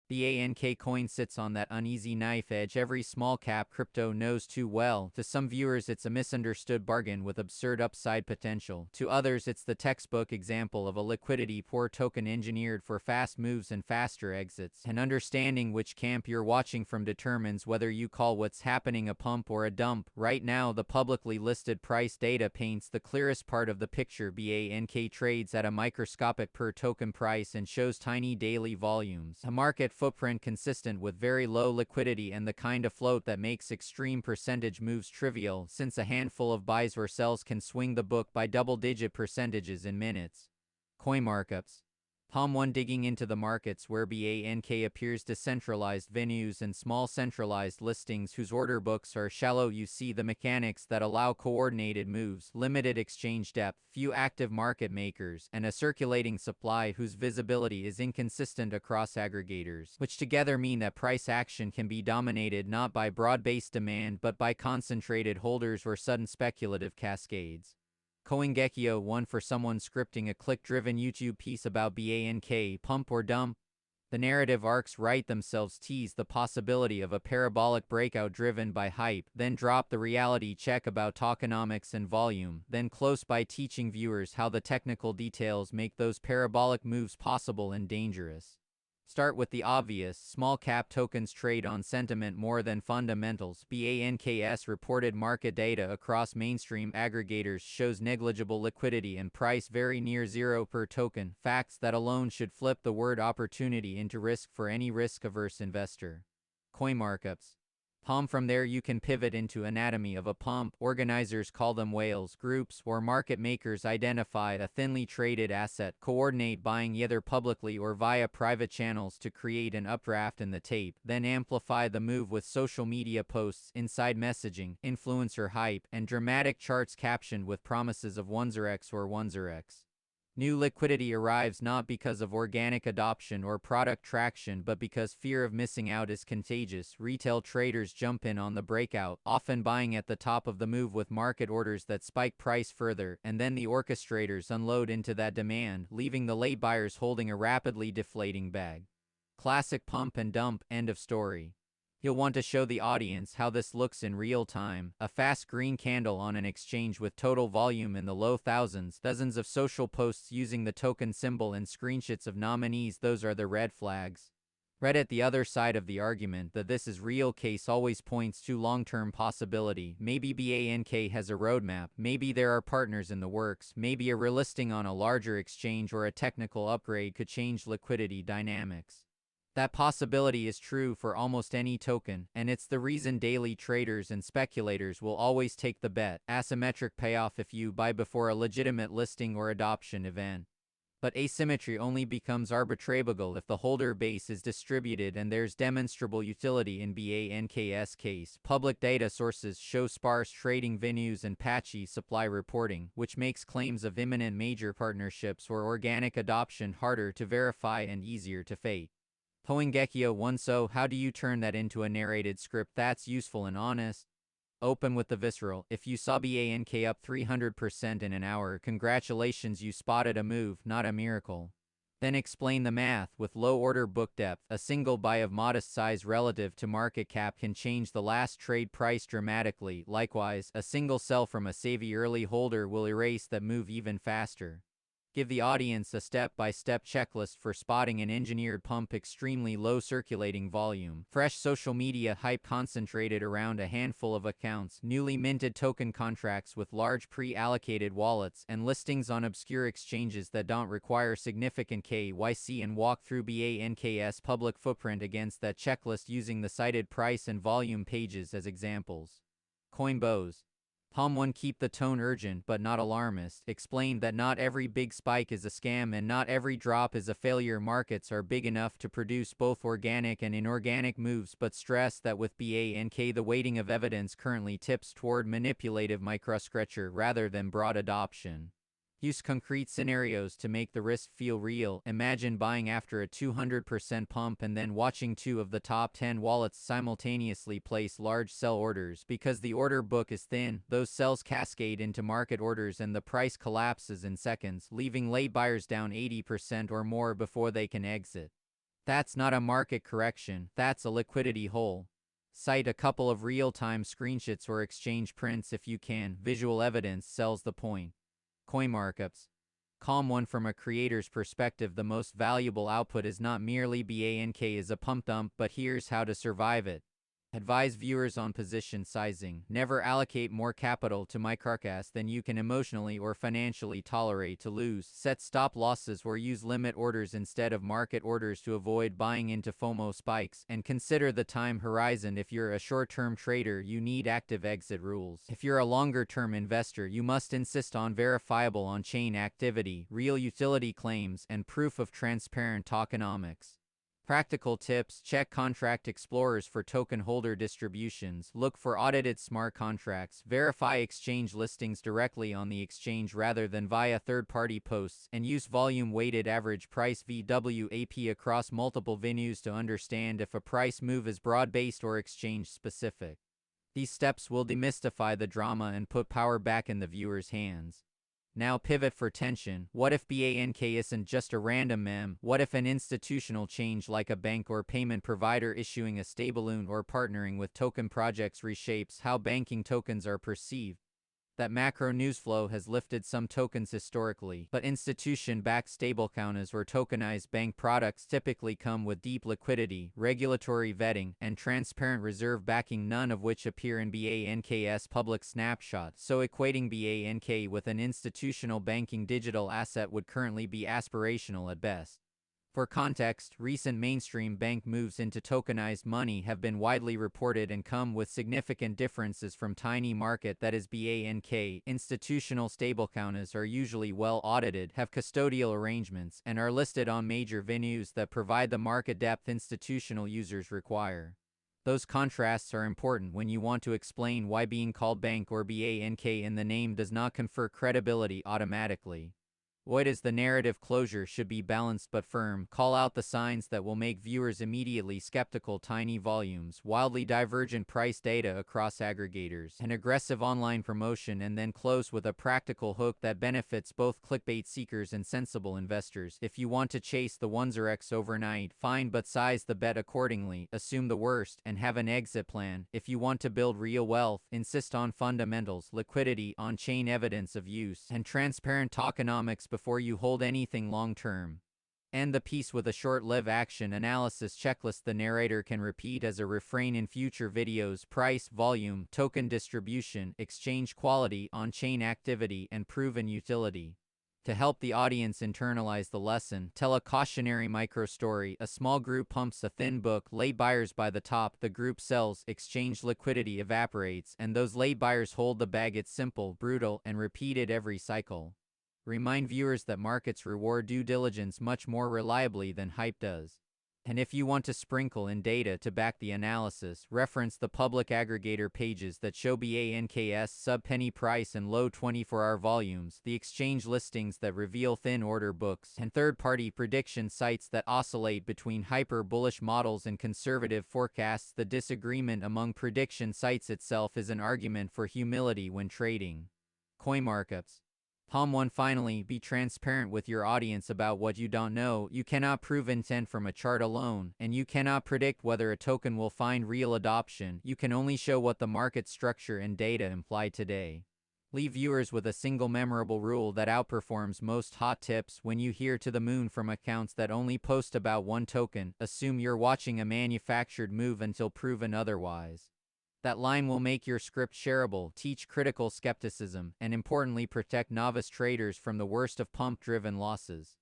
The ANK coin sits on that uneasy knife edge every small cap crypto knows too well. To some viewers it's a misunderstood bargain with absurd upside potential. To others it's the textbook example of a liquidity poor token engineered for fast moves and faster exits. And understanding which camp you're watching from determines whether you call what's happening a pump or a dump. Right now the publicly listed price data paints the clearest part of the picture. BANK trades at a microscopic per token price and shows tiny daily volumes. A market footprint consistent with very low liquidity and the kind of float that makes extreme percentage moves trivial, since a handful of buys or sells can swing the book by double-digit percentages in minutes. Coin markups. Palm 1 digging into the markets where BANK appears decentralized venues and small centralized listings whose order books are shallow. You see the mechanics that allow coordinated moves, limited exchange depth, few active market makers, and a circulating supply whose visibility is inconsistent across aggregators, which together mean that price action can be dominated not by broad-based demand but by concentrated holders or sudden speculative cascades. CoinGecko 1 for someone scripting a click-driven YouTube piece about BANK, pump or dump. The narrative arcs write themselves tease the possibility of a parabolic breakout driven by hype, then drop the reality check about tokenomics and volume, then close by teaching viewers how the technical details make those parabolic moves possible and dangerous. Start with the obvious, small cap tokens trade on sentiment more than fundamentals. BANK's reported market data across mainstream aggregators shows negligible liquidity and price very near zero per token, facts that alone should flip the word opportunity into risk for any risk-averse investor. Coin markups. Palm from there you can pivot into anatomy of a pump. Organizers call them whales, groups or market makers identify a thinly traded asset, coordinate buying either publicly or via private channels to create an updraft in the tape, then amplify the move with social media posts, inside messaging, influencer hype, and dramatic charts captioned with promises of 1x or 1x. New liquidity arrives not because of organic adoption or product traction but because fear of missing out is contagious. Retail traders jump in on the breakout, often buying at the top of the move with market orders that spike price further, and then the orchestrators unload into that demand, leaving the late buyers holding a rapidly deflating bag. Classic pump and dump, end of story. You'll want to show the audience how this looks in real time. A fast green candle on an exchange with total volume in the low thousands, dozens of social posts using the token symbol and screenshots of nominees, those are the red flags. Reddit, the other side of the argument that this is real case, always points to long-term possibility. Maybe BANK has a roadmap, maybe there are partners in the works, maybe a relisting on a larger exchange or a technical upgrade could change liquidity dynamics. That possibility is true for almost any token, and it's the reason daily traders and speculators will always take the bet. Asymmetric payoff if you buy before a legitimate listing or adoption event. But asymmetry only becomes arbitrable if the holder base is distributed and there's demonstrable utility. In BANK's case, public data sources show sparse trading venues and patchy supply reporting, which makes claims of imminent major partnerships or organic adoption harder to verify and easier to fake. CoinGecko 1 So how do you turn that into a narrated script that's useful and honest? Open with the visceral. If you saw BANK up 300% in an hour, congratulations, you spotted a move, not a miracle. Then explain the math. With low order book depth, a single buy of modest size relative to market cap can change the last trade price dramatically. Likewise, a single sell from a savvy early holder will erase that move even faster. Give the audience a step-by-step checklist for spotting an engineered pump. Extremely low circulating volume, fresh social media hype concentrated around a handful of accounts, newly minted token contracts with large pre-allocated wallets, and listings on obscure exchanges that don't require significant KYC. And walk through BANK's public footprint against that checklist using the cited price and volume pages as examples. Coinbose. Palm 1 keep the tone urgent but not alarmist. Explain that not every big spike is a scam and not every drop is a failure. Markets are big enough to produce both organic and inorganic moves, but stress that with BANK the weighting of evidence currently tips toward manipulative microscratcher rather than broad adoption. Use concrete scenarios to make the risk feel real. Imagine buying after a 200% pump and then watching 2 of the top 10 wallets simultaneously place large sell orders. Because the order book is thin, those sells cascade into market orders and the price collapses in seconds, leaving late buyers down 80% or more before they can exit. That's not a market correction, that's a liquidity hole. Cite a couple of real-time screenshots or exchange prints if you can. Visual evidence sells the point. Coin markups. Calm one. From a creator's perspective, the most valuable output is not merely BANK is a pump dump, but here's how to survive it. Advise viewers on position sizing. Never allocate more capital to microcast than you can emotionally or financially tolerate to lose. Set stop losses or use limit orders instead of market orders to avoid buying into FOMO spikes. And consider the time horizon. If you're a short-term trader, you need active exit rules. If you're a longer-term investor, you must insist on verifiable on-chain activity, real utility claims, and proof of transparent tokenomics. Practical tips. Check Contract Explorers for token holder distributions. Look for audited smart contracts. Verify exchange listings directly on the exchange rather than via third-party posts, and use volume-weighted average price (VWAP) across multiple venues to understand if a price move is broad-based or exchange-specific. These steps will demystify the drama and put power back in the viewer's hands. Now pivot for tension. What if BANK isn't just a random meme? What if an institutional change like a bank or payment provider issuing a stablecoin or partnering with token projects reshapes how banking tokens are perceived? That macro news flow has lifted some tokens historically, but institution-backed stablecoins or tokenized bank products typically come with deep liquidity, regulatory vetting, and transparent reserve backing, none of which appear in BANK's public snapshot. So equating BANK with an institutional banking digital asset would currently be aspirational at best. For context, recent mainstream bank moves into tokenized money have been widely reported and come with significant differences from tiny market that is BANK. Institutional stablecoins are usually well audited, have custodial arrangements, and are listed on major venues that provide the market depth institutional users require. Those contrasts are important when you want to explain why being called bank or BANK in the name does not confer credibility automatically. What is the narrative? Closure should be balanced but firm. Call out the signs that will make viewers immediately skeptical: tiny volumes, wildly divergent price data across aggregators, and aggressive online promotion, and then close with a practical hook that benefits both clickbait seekers and sensible investors. If you want to chase the 1x overnight, fine, but size the bet accordingly, assume the worst, and have an exit plan. If you want to build real wealth, insist on fundamentals, liquidity, on-chain evidence of use, and transparent tokenomics before you hold anything long-term. End the piece with a short-lived action analysis checklist the narrator can repeat as a refrain in future videos: price, volume, token distribution, exchange quality, on-chain activity, and proven utility. To help the audience internalize the lesson, tell a cautionary micro-story. A small group pumps a thin book, late buyers buy the top, the group sells, exchange liquidity evaporates, and those late buyers hold the bag. It's simple, brutal, and repeated every cycle. Remind viewers that markets reward due diligence much more reliably than hype does. And if you want to sprinkle in data to back the analysis, reference the public aggregator pages that show BANK's sub-penny price and low 24-hour volumes, the exchange listings that reveal thin order books, and third-party prediction sites that oscillate between hyper-bullish models and conservative forecasts. The disagreement among prediction sites itself is an argument for humility when trading. Coin markups. Palm 1. Finally, be transparent with your audience about what you don't know. You cannot prove intent from a chart alone, and you cannot predict whether a token will find real adoption. You can only show what the market structure and data imply today. Leave viewers with a single memorable rule that outperforms most hot tips. When you hear "to the moon" from accounts that only post about one token, assume you're watching a manufactured move until proven otherwise. That line will make your script shareable, teach critical skepticism, and importantly protect novice traders from the worst of pump-driven losses.